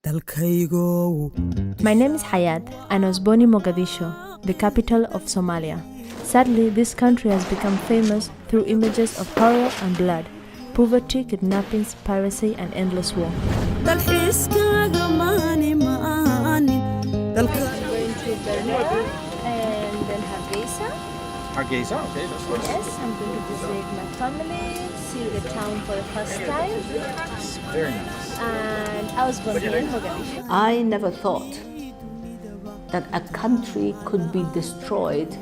My name is Hayat and I was born in Mogadishu, the capital of Somalia. Sadly, this country has become famous through images of horror and blood, poverty, kidnappings, piracy and endless war. I'm going to Dadaab and then Hargeisa, okay, that's nice. Yes, I'm going to visit my family, see the town for the first time. It's very nice. And I was born here in Mogadishu. I never thought that a country could be destroyed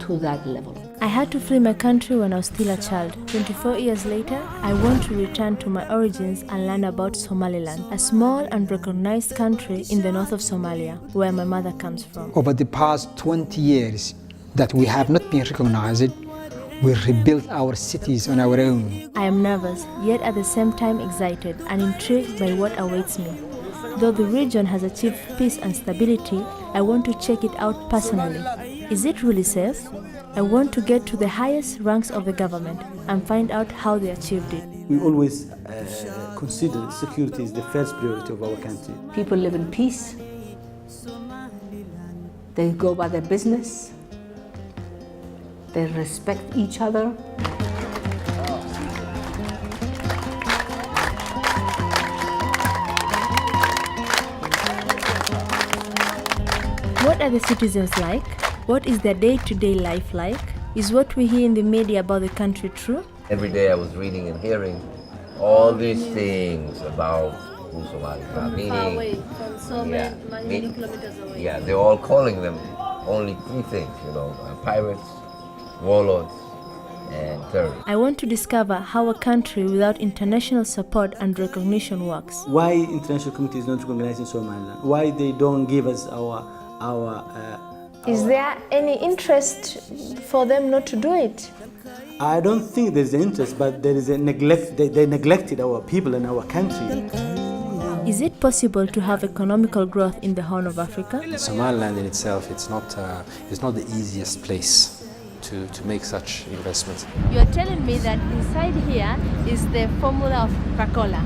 to that level. I had to flee my country when I was still a child. 24 years later, I want to return to my origins and learn about Somaliland, a small and recognized country in the north of Somalia, where my mother comes from. Over the past 20 years that we have not been recognized, we rebuilt our cities on our own. I am nervous, yet at the same time excited and intrigued by what awaits me. Though the region has achieved peace and stability, I want to check it out personally. Is it really safe? I want to get to the highest ranks of the government and find out how they achieved it. We always consider security is the first priority of our country. People live in peace. They go by their business. They respect each other. What are the citizens like? What is their day-to-day life like? Is what we hear in the media about the country true? Every day I was reading and hearing all these things about who Somali are. Meaning, from so many kilometers away. Yeah, they're all calling them only three things, pirates, warlords, and terrorists. I want to discover how a country without international support and recognition works. Why international community is not recognizing Somaliland? Why they don't give us Is there any interest for them not to do it? I don't think there's an interest, but there is a neglect. They neglected our people and our country. Is it possible to have economical growth in the Horn of Africa? Somaliland in itself, it's not the easiest place to make such investments. You're telling me that inside here is the formula of Coca-Cola.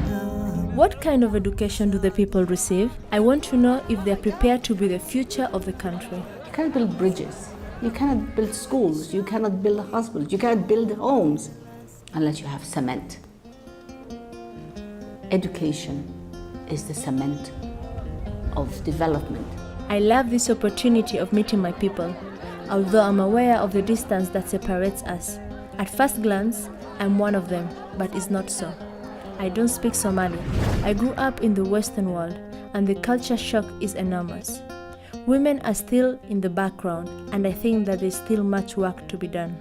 What kind of education do the people receive? I want to know if they're prepared to be the future of the country. You cannot build bridges. You cannot build schools. You cannot build hospitals. You cannot build homes unless you have cement. Education is the cement of development. I love this opportunity of meeting my people, although I'm aware of the distance that separates us. At first glance, I'm one of them, but it's not so. I don't speak Somali. I grew up in the Western world, and the culture shock is enormous. Women are still in the background, and I think that there's still much work to be done.